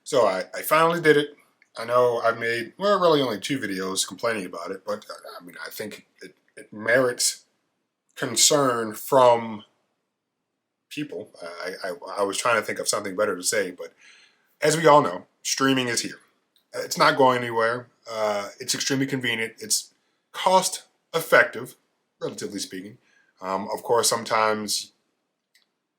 So I finally did it. I know I've made, well, really only 2 videos complaining about it, but I mean, I think it merits concern from people. I was trying to think of something better to say, but as we all know, streaming is here. It's not going anywhere. It's extremely convenient. It's cost effective, relatively speaking. Of course, sometimes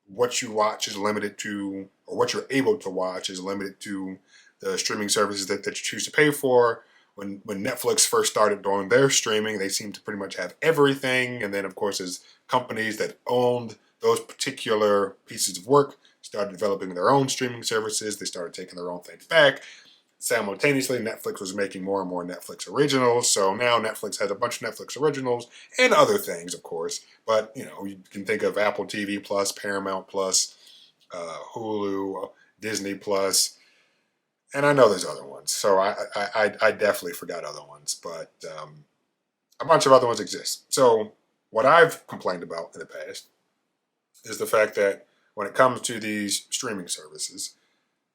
what you watch is limited to, or what you're able to watch is limited to the streaming services that you choose to pay for. When Netflix first started doing their streaming, they seemed to pretty much have everything. And then, of course, as companies that owned those particular pieces of work started developing their own streaming services, they started taking their own things back. Simultaneously, Netflix was making more and more Netflix originals. So now Netflix has a bunch of Netflix originals and other things, of course. But you can think of Apple TV Plus, Paramount Plus, Hulu, Disney Plus, and I know there's other ones. So I definitely forgot other ones, but a bunch of other ones exist. So what I've complained about in the past is the fact that when it comes to these streaming services,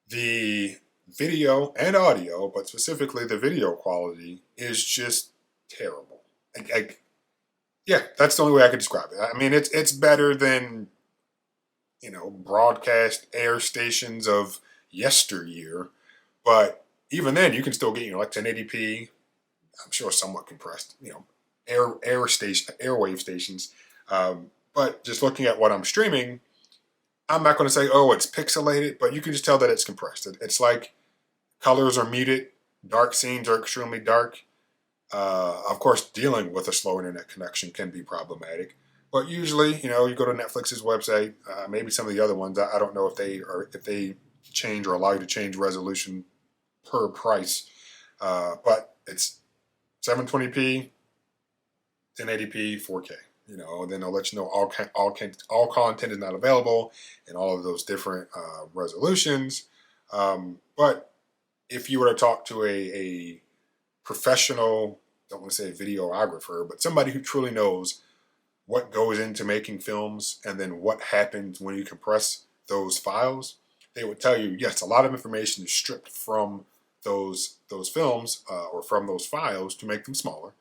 the video and audio, but specifically the video quality, is just terrible. Yeah, that's the only way I could describe it. I mean, it's better than broadcast air stations of yesteryear, but even then, you can still get like 1080p. I'm sure somewhat compressed. Airwave stations. But just looking at what I'm streaming, I'm not going to say, oh, it's pixelated, but you can just tell that it's compressed. It's like colors are muted, dark scenes are extremely dark. Of course, dealing with a slow internet connection can be problematic. But usually, you go to Netflix's website, maybe some of the other ones. I don't know if they change or allow you to change resolution per price. But it's 720p, 1080p, 4K. Then they'll let you know all content is not available in all of those different resolutions. But if you were to talk to a professional, don't want to say videographer, but somebody who truly knows what goes into making films and then what happens when you compress those files, they would tell you, yes, a lot of information is stripped from those films or from those files to make them smaller,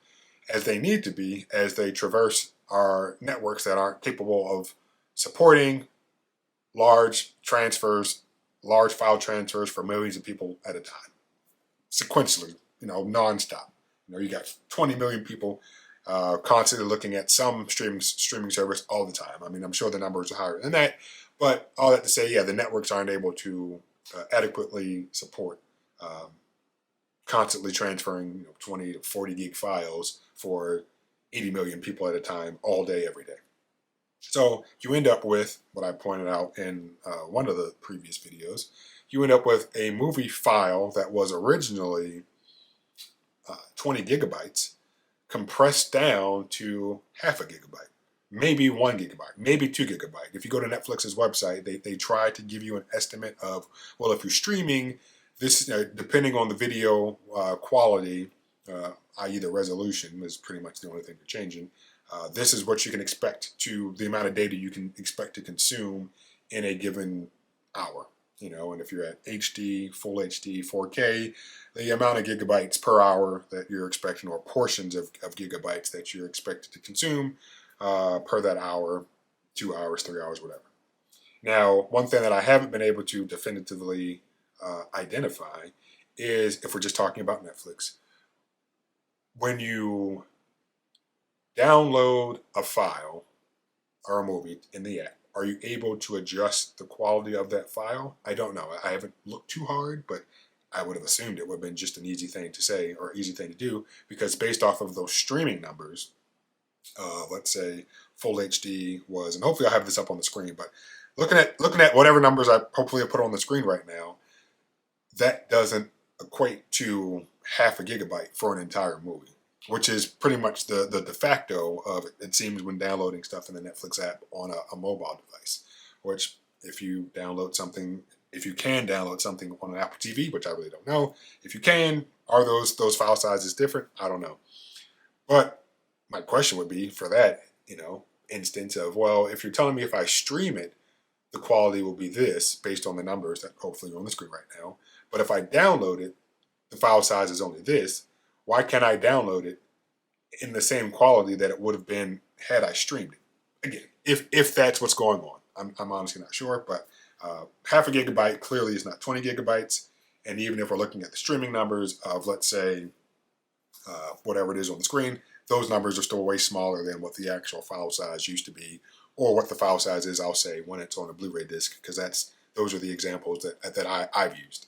as they need to be, as they traverse our networks that aren't capable of supporting large transfers, large file transfers for millions of people at a time, sequentially, nonstop. You got 20 million people constantly looking at some streaming service all the time. I mean, I'm sure the numbers are higher than that, but all that to say, yeah, the networks aren't able to adequately support constantly transferring 20 to 40 gig files for 80 million people at a time, all day, every day. So you end up with what I pointed out in one of the previous videos. You end up with a movie file that was originally 20 gigabytes compressed down to half a gigabyte, maybe 1 gigabyte, maybe 2 gigabyte. If you go to Netflix's website, they try to give you an estimate of, well, if you're streaming, this, depending on the video quality, i.e. the resolution is pretty much the only thing you're changing, this is what you can expect to, the amount of data you can expect to consume in a given hour. And if you're at HD, full HD, 4K, the amount of gigabytes per hour that you're expecting, or portions of gigabytes that you're expected to consume per that hour, 2 hours, 3 hours, whatever. Now, one thing that I haven't been able to definitively identify is, if we're just talking about Netflix, when you download a file or a movie in the app, are you able to adjust the quality of that file? I don't know. I haven't looked too hard, but I would have assumed it would have been just an easy thing to say or easy thing to do, because based off of those streaming numbers, let's say full HD was, and hopefully I'll have this up on the screen, but looking at whatever numbers I hopefully put on the screen right now, that doesn't equate to half a gigabyte for an entire movie, which is pretty much the de facto of it seems, when downloading stuff in the Netflix app on a mobile device. Which, if you can download something on an Apple TV, which I really don't know, if you can, are those file sizes different? I don't know. But my question would be, for that instance of, well, if you're telling me if I stream it, the quality will be this based on the numbers that hopefully are on the screen right now. But if I download it, the file size is only this. Why can't I download it in the same quality that it would have been had I streamed it? Again, if that's what's going on, I'm honestly not sure. But half a gigabyte clearly is not 20 gigabytes. And even if we're looking at the streaming numbers of, let's say, whatever it is on the screen, those numbers are still way smaller than what the actual file size used to be, or what the file size is, I'll say, when it's on a Blu-ray disc, because those are the examples that I've used.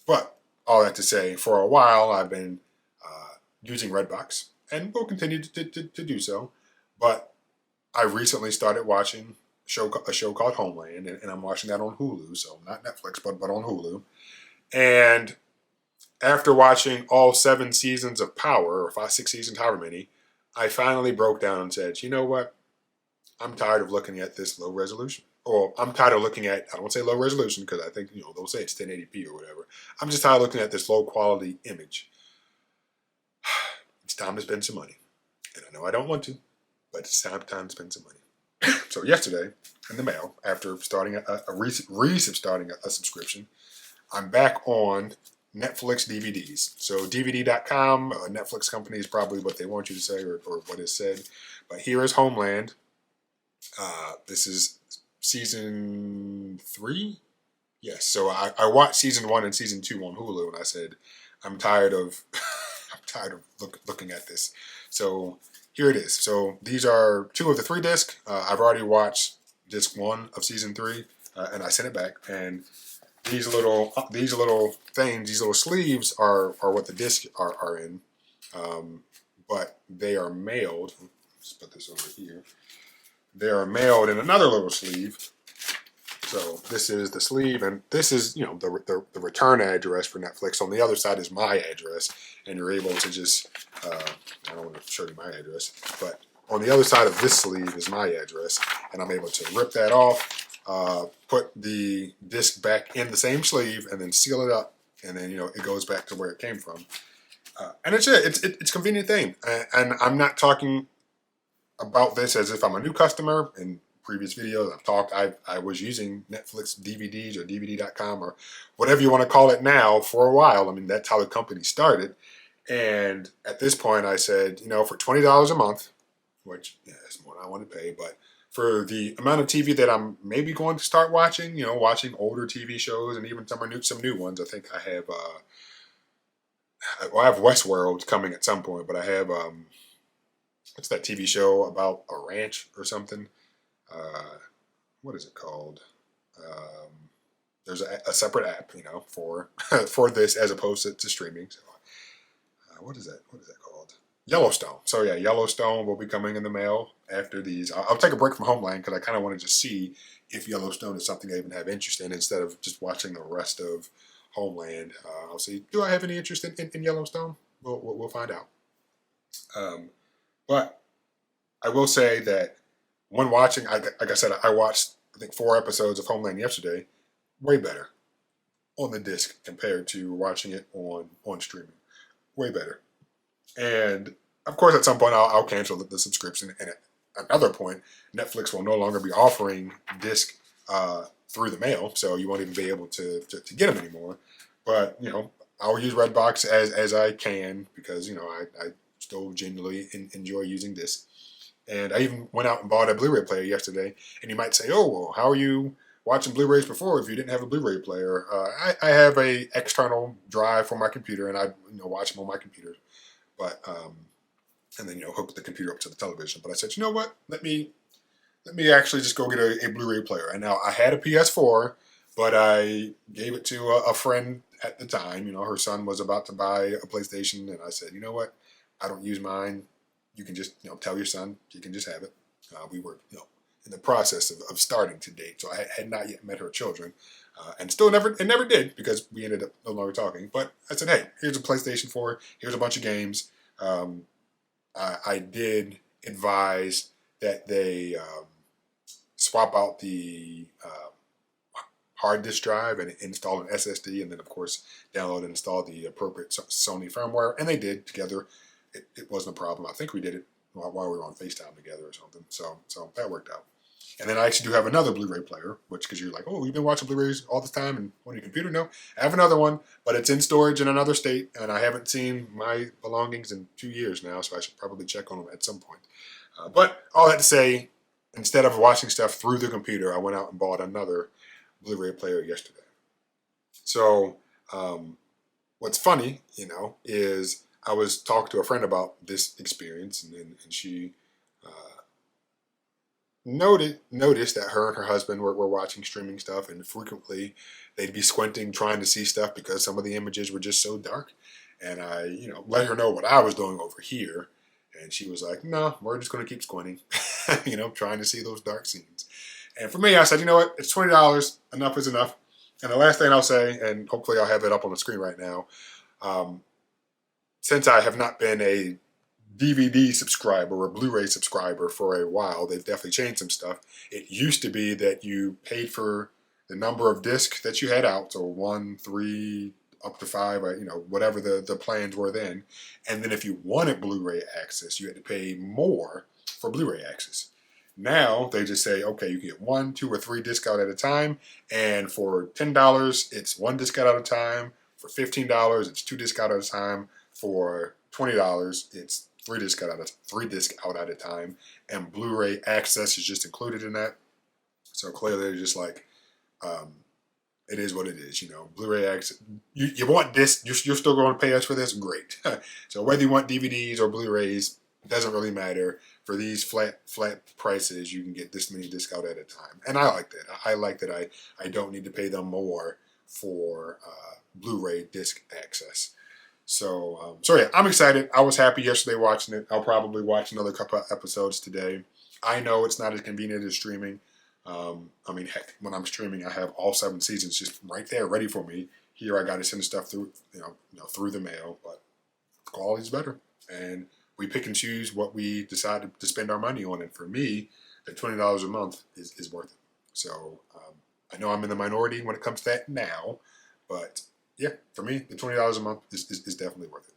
But all that to say, for a while I've been using Redbox, and will continue to do so. But I recently started watching a show called Homeland, and I'm watching that on Hulu, so not Netflix, but on Hulu. And after watching all 7 seasons of Power, or 5, 6 seasons, however many, I finally broke down and said, you know what? I'm tired of looking at this low resolution. Or I'm tired of looking at, I don't want to say low resolution because I think, they'll say it's 1080p or whatever. I'm just tired of looking at this low quality image. It's time to spend some money. And I know I don't want to, but it's time to spend some money. So yesterday, in the mail, after starting starting a subscription, I'm back on Netflix DVDs. So DVD.com, Netflix company is probably what they want you to say or what is said. But here is Homeland. This is season 3. Yes. So I watched season 1 and season 2 on Hulu, and I said, I'm tired of looking at this. So here it is. So these are 2 of the 3 discs. I've already watched disc 1 of season 3, and I sent it back. And these little things, these little sleeves are what the discs are in, but they are mailed. Let's put this over here. They are mailed in another little sleeve. So this is the sleeve, and this is the return address for Netflix. On the other side is my address, and you're able to just I don't want to show you my address, but on the other side of this sleeve is my address, and I'm able to rip that off, put the disc back in the same sleeve, and then seal it up, and then it goes back to where it came from. And it's a convenient thing, and I'm not talking about this as if I'm a new customer. In previous videos I've talked, I was using Netflix DVDs or DVD.com or whatever you want to call it now for a while. I mean, that's how the company started. And at this point I said, for $20 a month, which is more than I want to pay, but for the amount of TV that I'm maybe going to start watching, watching older TV shows and even some new ones. I think I have I have Westworld coming at some point, but I have what's that TV show about a ranch or something? What is it called? There's a separate app, for for this as opposed to streaming. So, what is that? What is that called? Yellowstone. So yeah, Yellowstone will be coming in the mail after these. I'll take a break from Homeland because I kind of want to just see if Yellowstone is something I even have interest in instead of just watching the rest of Homeland. I'll see. Do I have any interest in Yellowstone? We'll find out. But I will say that when watching, like I said, I watched I think 4 episodes of Homeland yesterday. Way better on the disc compared to watching it on streaming. Way better. And of course, at some point, I'll cancel the subscription. And at another point, Netflix will no longer be offering disc through the mail, so you won't even be able to get them anymore. But I'll use Redbox as I can because I still genuinely enjoy using disc. And I even went out and bought a Blu-ray player yesterday. And you might say, oh, well, how are you watching Blu-rays before if you didn't have a Blu-ray player? I have a external drive for my computer, and I watch them on my computer. But and then hook the computer up to the television. But I said, you know what? Let me actually just go get a Blu-ray player. And now I had a PS4, but I gave it to a friend at the time. Her son was about to buy a PlayStation, and I said, you know what? I don't use mine. You can just tell your son he can just have it. We were in the process of starting to date, so I had not yet met her children, and still never did because we ended up no longer talking. But I said, hey, here's a PlayStation 4. Here's a bunch of games. I did advise that they swap out the hard disk drive and install an SSD, and then of course download and install the appropriate Sony firmware, and they did together. It wasn't a problem. I think we did it while we were on FaceTime together or something. So that worked out. And then I actually do have another Blu-ray player, which, because you're like, oh, you've been watching Blu-rays all the time and on your computer? No, I have another one, but it's in storage in another state, and I haven't seen my belongings in 2 years now, so I should probably check on them at some point. But all that to say, instead of watching stuff through the computer, I went out and bought another Blu-ray player yesterday. So what's funny, is I was talking to a friend about this experience, and she noticed that her and her husband were watching streaming stuff, and frequently they'd be squinting trying to see stuff because some of the images were just so dark. And I, let her know what I was doing over here, and she was like, "No, we're just going to keep squinting," trying to see those dark scenes. And for me, I said, you know what? It's $20. Enough is enough. And the last thing I'll say, and hopefully I'll have it up on the screen right now, since I have not been a DVD subscriber or Blu-ray subscriber for a while, they've definitely changed some stuff. It used to be that you paid for the number of discs that you had out, so 1, 3, up to 5, or, whatever the plans were then. And then if you wanted Blu-ray access, you had to pay more for Blu-ray access. Now they just say, okay, you can get 1, 2, or 3 discs out at a time, and for $10, it's 1 disc out at a time. For $15, it's 2 discs out at a time. For $20, it's 3 discs out at a time, and Blu-ray access is just included in that. So clearly, they're just like, it is what it is, Blu-ray access. You want this? You're still going to pay us for this? Great. So whether you want DVDs or Blu-rays, it doesn't really matter. For these flat prices, you can get this many discs out at a time, and I like that. I like that I don't need to pay them more for Blu-ray disc access. So yeah, I'm excited. I was happy yesterday watching it. I'll probably watch another couple of episodes today. I know it's not as convenient as streaming. Heck, when I'm streaming, I have all 7 seasons just right there, ready for me. Here, I got to send stuff through, through the mail, but the quality's better, and we pick and choose what we decide to spend our money on. And for me, the $20 a month is worth it. So I know I'm in the minority when it comes to that now, but yeah, for me, the $20 a month is definitely worth it.